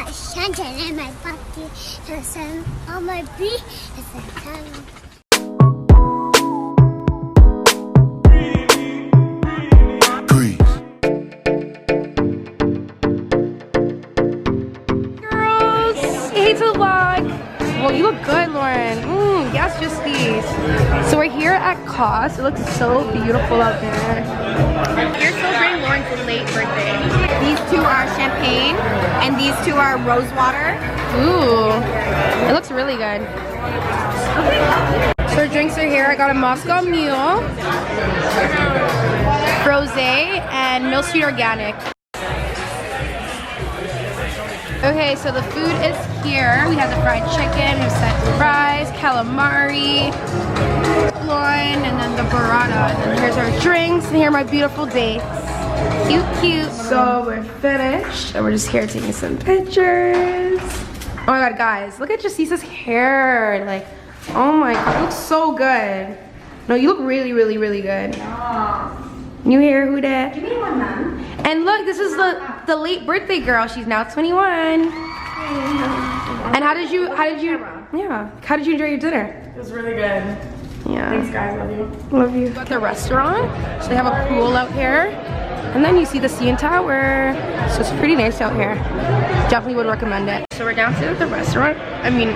Shanta and my puppy has on my bee is a tongue. Well, you look good, Lauren. Yes, just these. So we're here at Cost. It looks so beautiful out there. You're celebrating Lauren's late birthday. These two are champagne, and these two are rose water. Ooh, it looks really good. So our drinks are here. I got a Moscow Mule, Rosé, and Mill Street Organic. Okay, so the food is here. We have the fried chicken, we have set fries, calamari, loin, and then the burrata. And then here's our drinks, and here are my beautiful dates. Cute, cute. So we're finished, and we're just here taking some pictures. Oh my god, guys, look at Jasisa's hair. Like, oh my god, it looks so good. No, you look really, really, really good. New hair, who dat? Give me one, ma'am. And look, this is the late birthday girl. She's now 21. And how did you enjoy your dinner? It was really good. Yeah. Thanks guys, love you. Love you. At the restaurant, so they have a pool out here. And then you see the CN Tower. So it's pretty nice out here. Definitely would recommend it. So we're downstairs at the restaurant. I mean,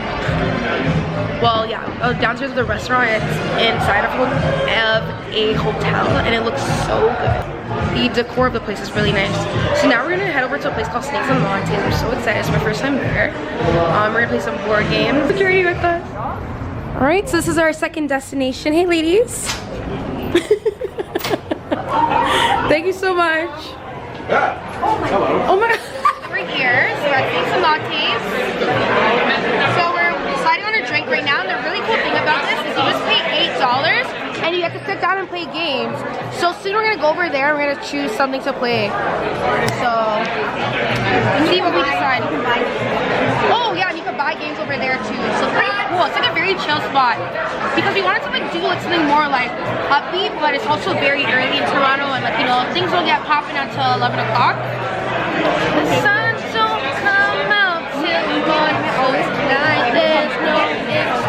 well, yeah, downstairs at the restaurant. It's inside of a hotel, and it looks so good. The decor of the place is really nice. So now we're gonna head over to a place called Snakes and Lattes. I'm so excited. It's my first time there. We're gonna play some board games. Did you already with us? All right, so this is our second destination. Hey, ladies. Thank you so much. Oh my. We're here, so we're at Snakes and Lattes. So we're deciding on a drink right now. And the really cool thing about this is you just pay $8 and you get to sit down and play games. So soon we're gonna go over there and we're gonna choose something to play. So let's see what we decide. Oh yeah, and you can buy games over there too. So it's pretty cool. It's like a very chill spot because we wanted to like do like something more like upbeat, but it's also very early in Toronto, and like, you know, things will get popping until 11 o'clock. The sun don't come out till morning. Oh, tonight there's no excuse.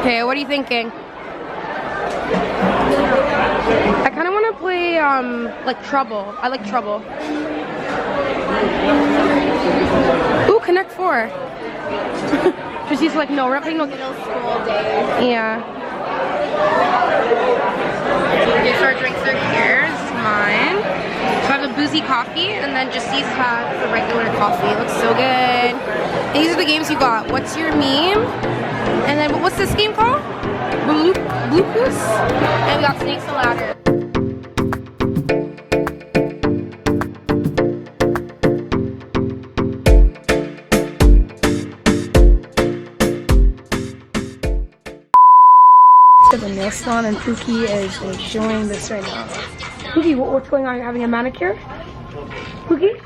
Okay, what are you thinking? I kind of want to play like Trouble. I like Trouble. Ooh, Connect 4. Just he's like, no, we're not playing no middle school day. Yeah. Okay, so our drinks are here. This is mine. So I have a boozy coffee, and then Jasi's has the regular coffee. It looks so good. And these are the games you got. What's your meme? And then what's this game called? Bloopers? And we got Snakes and Ladders. To the nail salon, and Pookie is enjoying this right now. Pookie, what's going on? You're having a manicure? Pookie?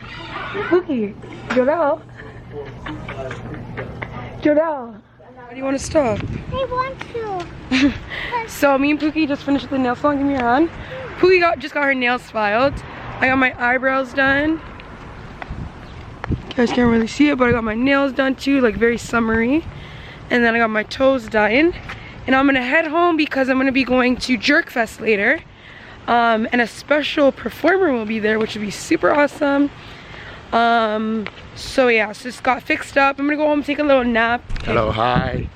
Pookie? Jodel? Jodel? Why do you want to stop? I want to. So me and Pookie just finished the nail salon. Give me your hand. Pookie just got her nails filed. I got my eyebrows done. You guys can't really see it, but I got my nails done too, like very summery. And then I got my toes done. And I'm gonna head home because I'm gonna be going to Jerk Fest later. And a special performer will be there, which would be super awesome. So yeah, so just got fixed up. I'm gonna go home and take a little nap. Hello, hi.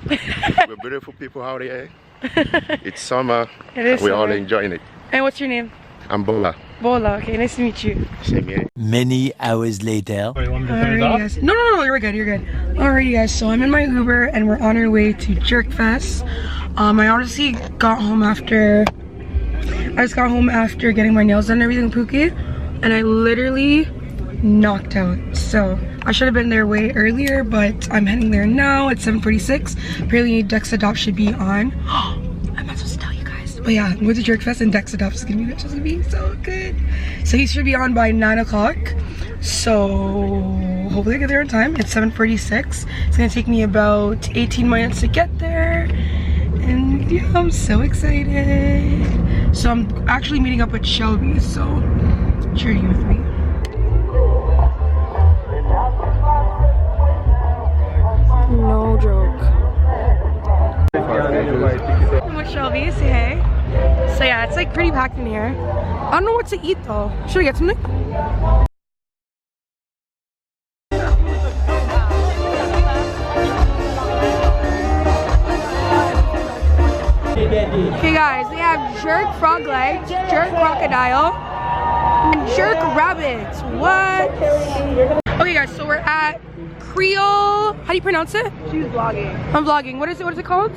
We're beautiful people out here. It's summer. It is. We're all enjoying it. And what's your name? I'm Bola. Bola. Okay, nice to meet you. Same here. Many hours later. Alrighty, guys. No, you're good, you're good. Alrighty, guys, so I'm in my Uber and we're on our way to Jerk Fest. I honestly got home after, getting my nails done and everything, Pookie, and I literally knocked out. So I should have been there way earlier, but I'm heading there now at 7:46. Apparently Dexadop should be on. I'm not supposed to tell you guys, but yeah, I'm going to Jerk Fest and Dexadop is gonna be so good. So he should be on by 9 o'clock. So hopefully I get there on time. It's 7:46. It's gonna take me about 18 minutes to get there. And yeah, I'm so excited. So I'm actually meeting up with Shelby, so cheer you with me. pretty packed in here. I don't know what to eat though. Should I get something? Okay guys, we have jerk frog legs, jerk crocodile, and jerk rabbits. What? Okay guys, so we're at Creole. How do you pronounce it? She's vlogging. I'm vlogging. What is it? What is it called?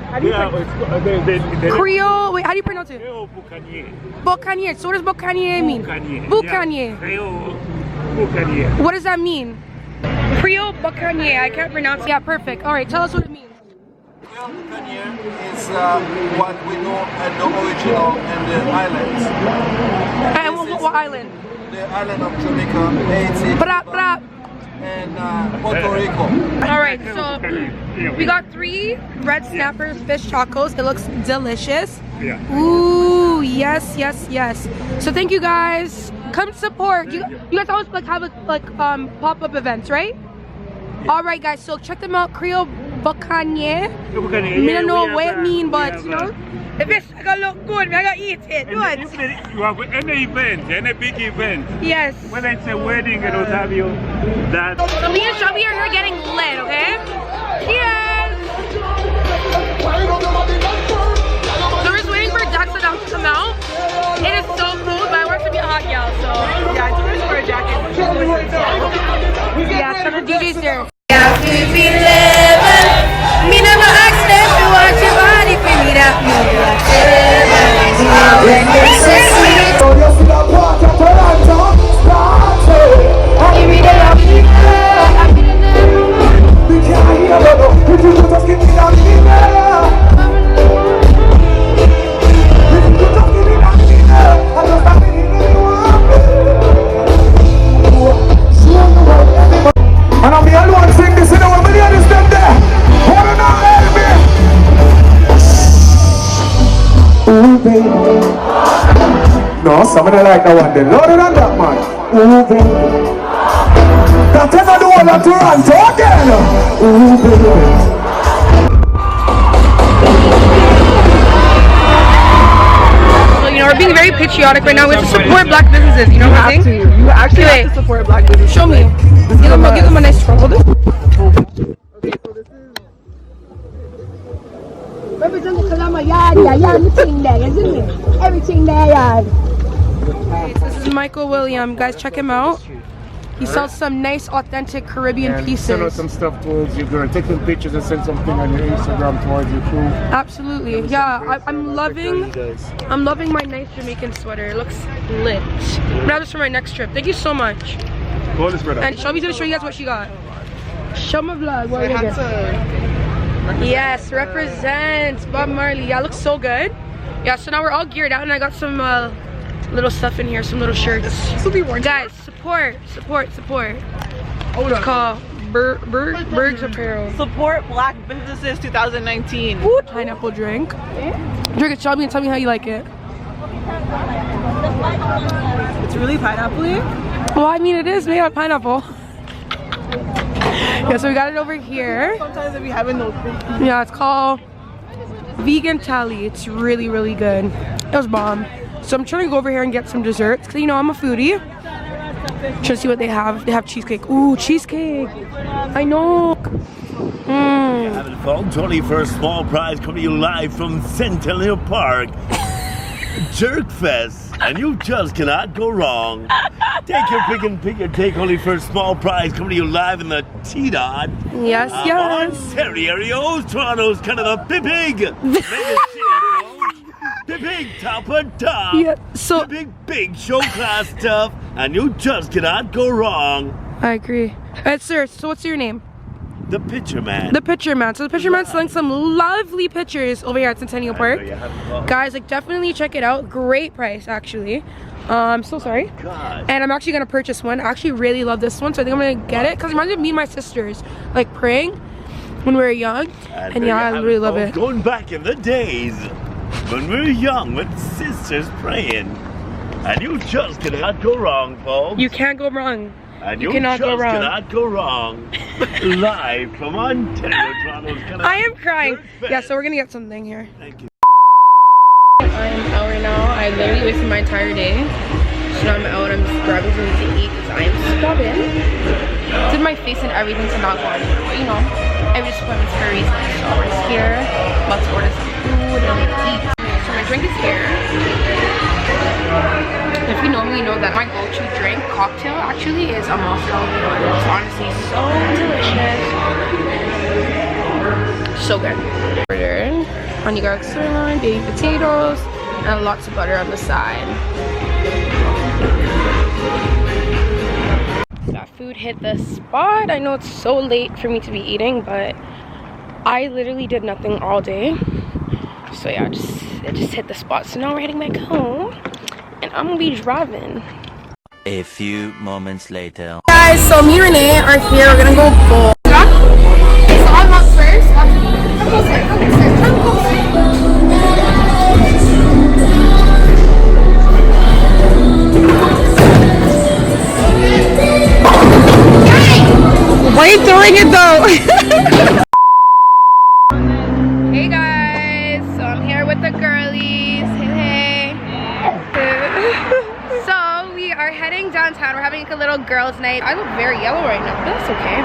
How do you Creole. Wait, how do you pronounce it? Bocanier. So what does Bocanier mean? Bocanier. What does that mean? Creole Bocanier. I can't pronounce it. Yeah, perfect. All right, tell us what it means. Creole Bocanier is what we know at the original and the islands. And what island? The island of Jamaica, Haiti, and Puerto Rico. All right, so we got 3 red snapper fish tacos. It looks delicious. Yeah. Ooh, yes, yes, yes. So thank you guys. Come support. You guys always like have pop-up events, right? Yeah. All right, guys. So check them out. Creole Bocanier. I don't know what it means, but you know, the fish I gotta look good. I gotta eat it. You have any event, any big event. Yes. When it's a wedding, it will have you that. So me and Shelby are here getting lit, okay? Yes. So we're just waiting for Jackson to come out. It is so cold, but I want it to be a hot gal, so Yeah, I told her to wear a jacket. yeah, so the DJ's there. And I'm the only one sing this in our million is them there. Hold on now, baby. Ooh, baby. No, somebody like that one. They loaded on that man. Ooh, baby. That's another one that to run to again. Ooh, baby. You know, we're being very patriotic right now. We have to support black businesses, you know what I'm saying? You actually have to support black businesses. Show me. Give them a nice twirl. Hold it. Okay, so this is... Everything there, This is Michael William. Guys, check him out. He sells some nice, authentic Caribbean pieces. Send out some stuff towards you. Girl. Take some pictures and send something on your Instagram towards your crew. Absolutely, yeah. I'm loving my nice Jamaican sweater. It looks lit. I'm gonna have this for my next trip. Thank you so much. Hold this, brother. And Shelby's gonna show you guys what she got. Show my vlog. What you get? Yes, represent Bob Marley. Yeah, it looks so good. Yeah, so now we're all geared out, and I got some little stuff in here, some little shirts. This will be worn. Guys, support. It's called Berg's Apparel. Support black businesses 2019. Ooh, pineapple drink. Drink it, Shelby, and tell me how you like it. It's really pineapple-y. Well, I mean, it is made out of pineapple. Yeah, so we got it over here. Sometimes if you haven't those things. Yeah, it's called Vegan Tally. It's really, really good. It was bomb. So I'm trying to go over here and get some desserts because, you know, I'm a foodie. Trying to see what they have. They have cheesecake. Ooh, cheesecake. I know. Having fun. Tony for a small prize coming to you live from Centennial Park. Jerk Fest, and you just cannot go wrong. Take your pick and take only for a small prize coming to you live in the T-Dot. Yes, yes. Ontario, Toronto's kind of the big big top of top. Yeah, so the big show class stuff, and you just cannot go wrong. I agree. Alright, sir, so what's your name? The Picture Man. The Picture Man. So the Picture Man's selling some lovely pictures over here at Centennial Park. Guys, like, definitely check it out. Great price, actually. I'm so sorry. God. And I'm actually gonna purchase one. I actually really love this one, so I think I'm gonna get it because it reminds me of me and my sisters, like, praying when we were young. And yeah, I really love it. Going back in the days when we were young with sisters praying, and you just cannot go wrong, folks. You can't go wrong. And you cannot go wrong. Cannot go wrong. Live from Ontario, Toronto's kind of. I am crying. Yeah, so we're gonna get something here. Thank you. I am out right now. I I literally wasted my entire day. So now I'm out, I'm just grabbing something to eat because I am stubborn. Did my face and everything to not go anywhere, but you know, every disappointment's for a reason. So we're just here, about to order some food and eat. So my drink is here. If you know me, you know that my go-to drink, cocktail, actually is a Moscow Mule. It's honestly so delicious. So good. Ordered honey garlic sirloin, baby potatoes, and lots of butter on the side. That food hit the spot. I know it's so late for me to be eating, but I literally did nothing all day. So yeah, it just hit the spot. So now we're heading back home, and I'm gonna be driving. A few moments later. Guys, so me and Renee are here. We're gonna go bowl. Okay, so I'm up first. Come closer, come closer, come closer. Why are you throwing it though? Hey guys, so I'm here with the girlies. Hey, hey. So we are heading downtown. We're having like a little girls' night. I look very yellow right now, but that's okay.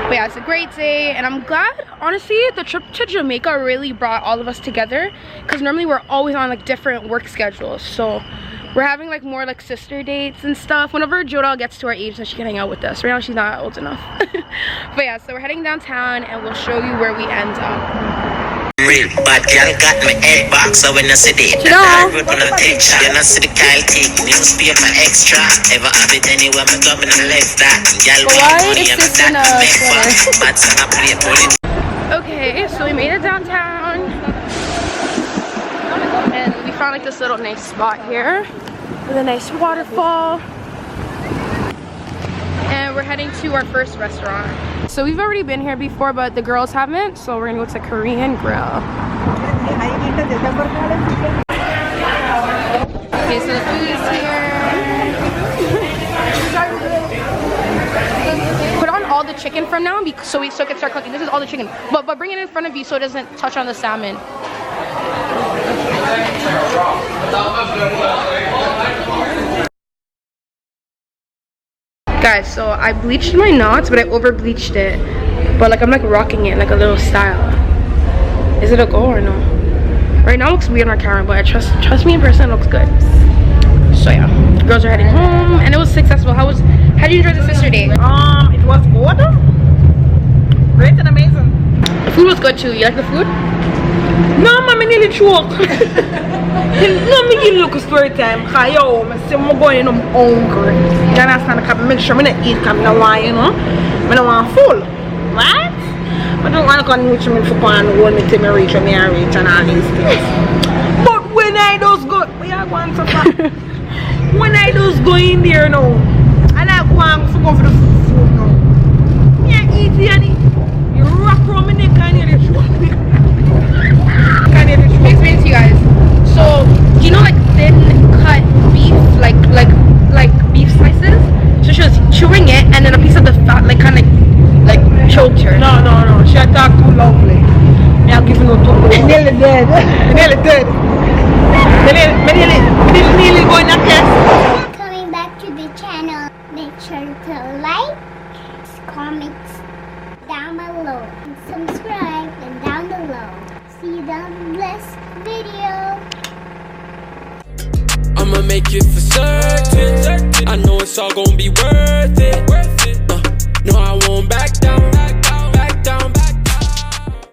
But yeah, it's a great day, and I'm glad, honestly, the trip to Jamaica really brought all of us together, because normally we're always on like different work schedules. So we're having like more like sister dates and stuff. Whenever Jodi gets to our age, then she can hang out with us. Right now she's not old enough. But yeah, so we're heading downtown and we'll show you where we end up. Real bad girl got me head back, so when I see it, I rip on the picture. Then I see the Kyle take newspaper extra. Ever have it anywhere, me go in the left that. Girl, we money, I'm that make fun. But I play bullet. Okay, so we made it downtown. And we found like this little nice spot here with a nice waterfall. And we're heading to our first restaurant. So we've already been here before, but the girls haven't. So we're gonna go to Korean Grill. Okay, so the food is here. Put on all the chicken from now so it can start cooking. This is all the chicken. But bring it in front of you so it doesn't touch on the salmon. Guys, so I bleached my knots, but I over bleached it. But like I'm like rocking it like a little style. Is it a go or no? Right now it looks weird on camera, but I trust me in person, it looks good. So yeah, the girls are heading home, and it was successful. How did you enjoy the sister day? It was good. Great and amazing. The food was good too. You like the food? No, man, I nearly choke. No, me give you a story time. Yo, I say I'm going, I'm hungry. You understand? I make sure I don't eat because I don't want, you know, I don't want full. Right? I don't want to go and reach me for one and hold me till I reach and all these things. But when I just go, we are going so far. When I just go in there now, I like going to go for the food now. Yeah, eat it, you rock around my neck and you choke me. Explain to you guys. So you know like thin cut beef, like beef slices. So she was chewing it, and then a piece of the fat like kind of like choked her. No. She attacked too lovely. Me are giving her too much. Nearly dead. Nearly dead. Nearly going to test. Coming back to the channel, make sure to like, comment down below, and subscribe and down below. See you down in the next video. I'ma make it for certain. I know it's all gonna be worth it.